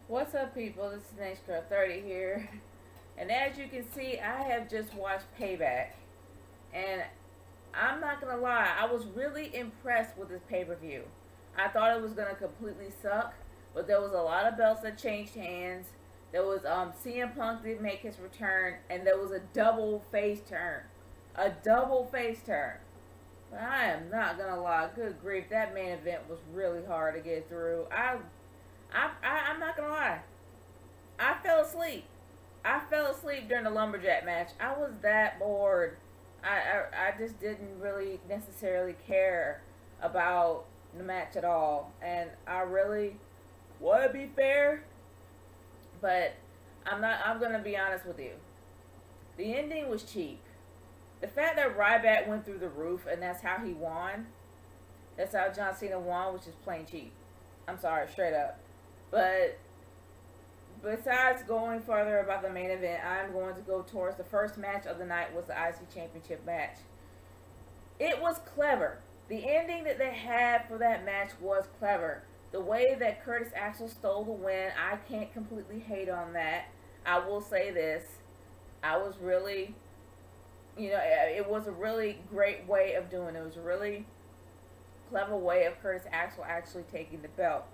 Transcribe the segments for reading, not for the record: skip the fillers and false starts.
What's up, people? This is Next Girl 30 here. And as you can see, I have just watched Payback. And I'm not going to lie, I was really impressed with this pay-per-view. I thought it was going to completely suck, but there was a lot of belts that changed hands. There was CM Punk did make his return, and there was a double face turn. A double face turn. But I am not going to lie, good grief, that main event was really hard to get through. I'm not gonna lie. I fell asleep. I fell asleep during the lumberjack match. I was that bored. I just didn't really necessarily care about the match at all, and I really want to be fair, but I'm not. I'm gonna be honest with you. The ending was cheap. The fact that Ryback went through the roof and that's how he won. That's how John Cena won, which is plain cheap. I'm sorry, straight up. But besides going further about the main event, I'm going to go towards the first match of the night was the IC Championship match. It was clever. The ending that they had for that match was clever. The way that Curtis Axel stole the win, I can't completely hate on that. I will say this. I was really, it was a really great way of doing it. It was a really clever way of Curtis Axel actually taking the belt.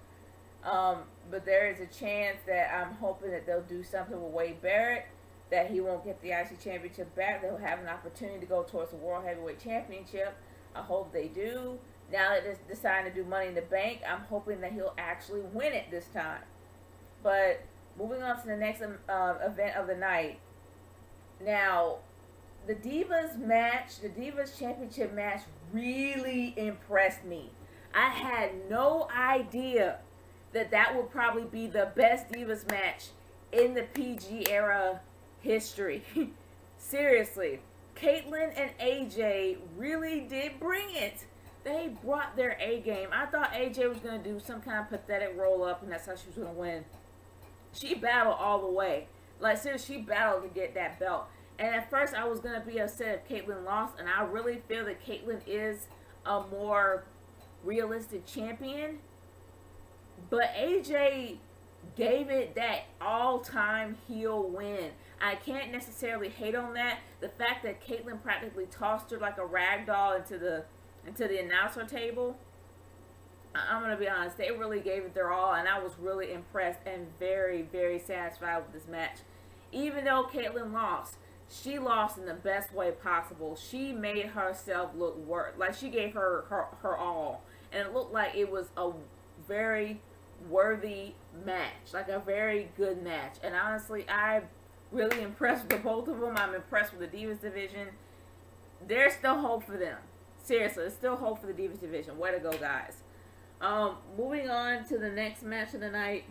But there is a chance that I'm hoping that they'll do something with Wade Barrett, that he won't get the IC Championship back. They'll have an opportunity to go towards the World Heavyweight Championship. I hope they do. Now that they're deciding to do Money in the Bank, I'm hoping that he'll actually win it this time. But moving on to the next event of the night. Now, the Divas match, the Divas Championship match really impressed me. I had no idea that would probably be the best Divas match in the PG era history. Seriously. Caitlyn and AJ really did bring it. They brought their A game. I thought AJ was going to do some kind of pathetic roll up and that's how she was going to win. She battled all the way. Like, seriously, she battled to get that belt. And at first I was going to be upset if Caitlyn lost, and I really feel that Caitlyn is a more realistic champion. But AJ gave it that all-time heel win. I can't necessarily hate on that. The fact that Caitlyn practically tossed her like a rag doll into the announcer table. I'm going to be honest. They really gave it their all, and I was really impressed and very, very satisfied with this match. Even though Caitlyn lost, she lost in the best way possible. She made herself look like she gave her all. And it looked like it was a very worthy match, like a very good match. And honestly, I'm really impressed with both of them. I'm impressed with the Divas division. There's still hope for them. Seriously, there's still hope for the Divas division. Way to go, guys. Moving on to the next match of the night.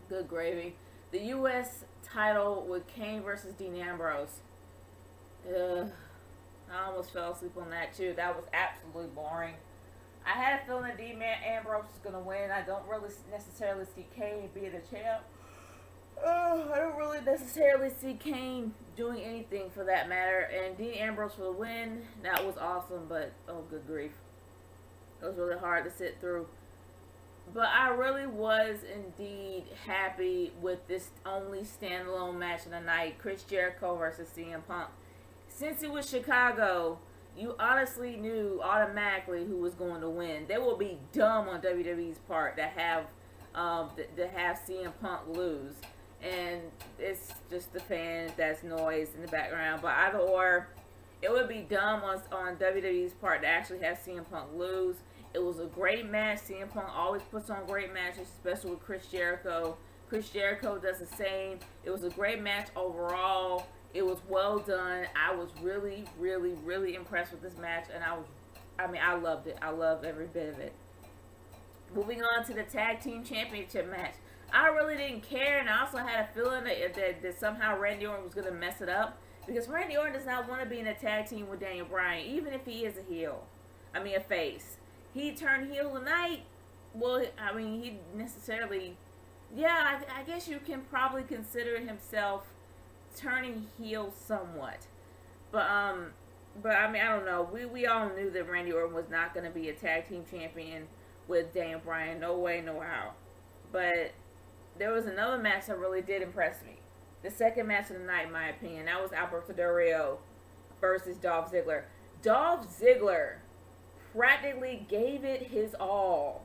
Good gravy. The U.S. title with Kane versus Dean Ambrose. I almost fell asleep on that too. That was absolutely boring. I had a feeling that Dean Ambrose was going to win. I don't really necessarily see Kane being the champ. I don't really necessarily see Kane doing anything for that matter. And Dean Ambrose for the win. That was awesome, but oh, good grief. It was really hard to sit through. But I really was indeed happy with this only standalone match of the night. Chris Jericho versus CM Punk. Since it was Chicago, you honestly knew automatically who was going to win. They will be dumb on WWE's part to have CM Punk lose. And it's just the fans, that's noise in the background. But either or, it would be dumb on WWE's part to actually have CM Punk lose. It was a great match. CM Punk always puts on great matches, especially with Chris Jericho. Chris Jericho does the same. It was a great match overall. It was well done. I was really, really, really impressed with this match, and I loved it. I loved every bit of it. Moving on to the Tag Team Championship match. I really didn't care, and I also had a feeling that somehow Randy Orton was going to mess it up, because Randy Orton does not want to be in a tag team with Daniel Bryan, even if he is a heel. A face. He turned heel tonight. Well, he necessarily, yeah, I guess you can probably consider himself turning heel somewhat. But I don't know. We all knew that Randy Orton was not going to be a tag team champion with Daniel Bryan. No way, no how. But there was another match that really did impress me. The second match of the night, in my opinion, that was Alberto Del Rio versus Dolph Ziggler. Dolph Ziggler practically gave it his all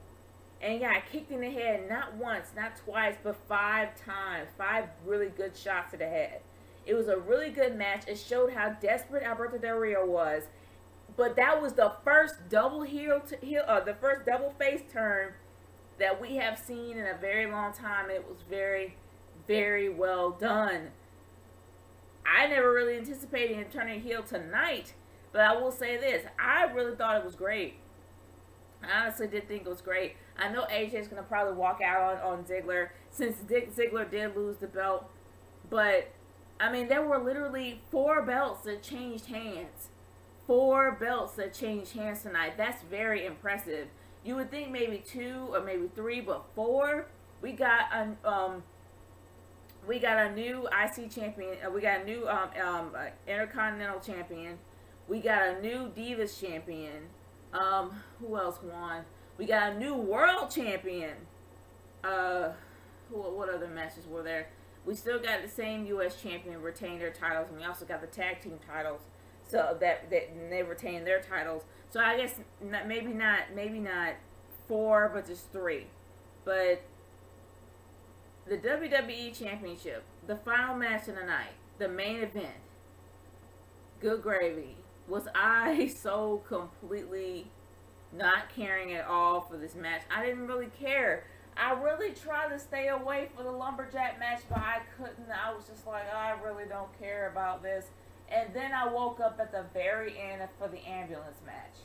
and got kicked in the head not once, not twice, but 5 times. 5 really good shots to the head. It was a really good match. It showed how desperate Alberto Del Rio was. But that was the first double the first double face turn that we have seen in a very long time. It was very, very well done. I never really anticipated him turning heel tonight, but I will say this: I really thought it was great. I honestly did think it was great. I know AJ's gonna probably walk out on Ziggler since Ziggler did lose the belt, but I mean, there were literally 4 belts that changed hands. 4 belts that changed hands tonight. That's very impressive. You would think maybe 2 or maybe 3, but 4. We got a new IC champion. We got a new Intercontinental champion. We got a new Divas champion. Who else won? We got a new World champion. What other matches were there? We still got the same U.S. champion retain their titles, and we also got the tag team titles. So that they retain their titles. So I guess maybe not 4, but just 3. But the WWE Championship, the final match of the night, the main event, good gravy. Was I so completely not caring at all for this match? I didn't really care. I really tried to stay away for the lumberjack match, but I couldn't. I was just like, oh, I really don't care about this. And then I woke up at the very end for the ambulance match.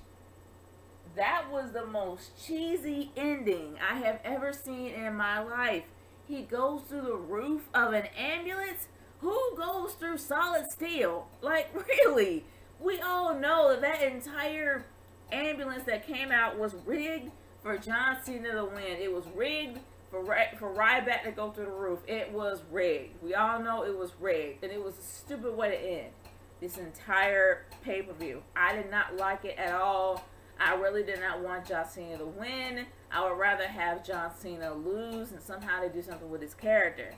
That was the most cheesy ending I have ever seen in my life. He goes through the roof of an ambulance? Who goes through solid steel? Like, really? We all know that entire ambulance that came out was rigged for John Cena to win. It was rigged for Ryback to go through the roof. It was rigged. We all know it was rigged. And it was a stupid way to end this entire pay-per-view. I did not like it at all. I really did not want John Cena to win. I would rather have John Cena lose and somehow they do something with his character.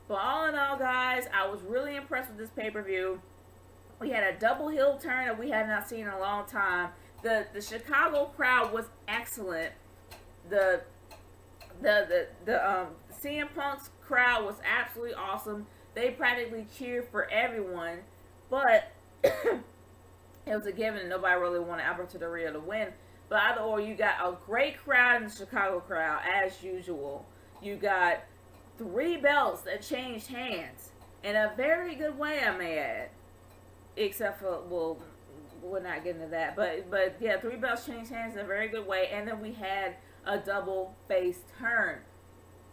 But all in all, guys, I was really impressed with this pay-per-view. We had a double heel turn that we had not seen in a long time. The Chicago crowd was excellent. The CM Punk's crowd was absolutely awesome. They practically cheered for everyone, but it was a given. Nobody really wanted Alberto Del Rio to win. But either or, you got a great crowd in the Chicago crowd as usual. You got 3 belts that changed hands in a very good way, I may add. Except for, well, we're not getting to that. But yeah, 3 belts changed hands in a very good way. And then we had a double face turn.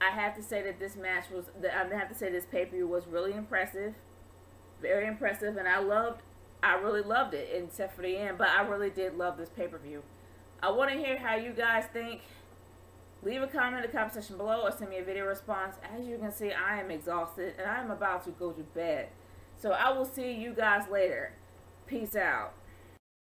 I have to say that this match was, I have to say this pay-per-view was really impressive. Very impressive. And I really loved it, except for the end. But I really did love this pay-per-view. I want to hear how you guys think. Leave a comment in the comment section below or send me a video response. As you can see, I am exhausted and I'm about to go to bed. So I will see you guys later. Peace out.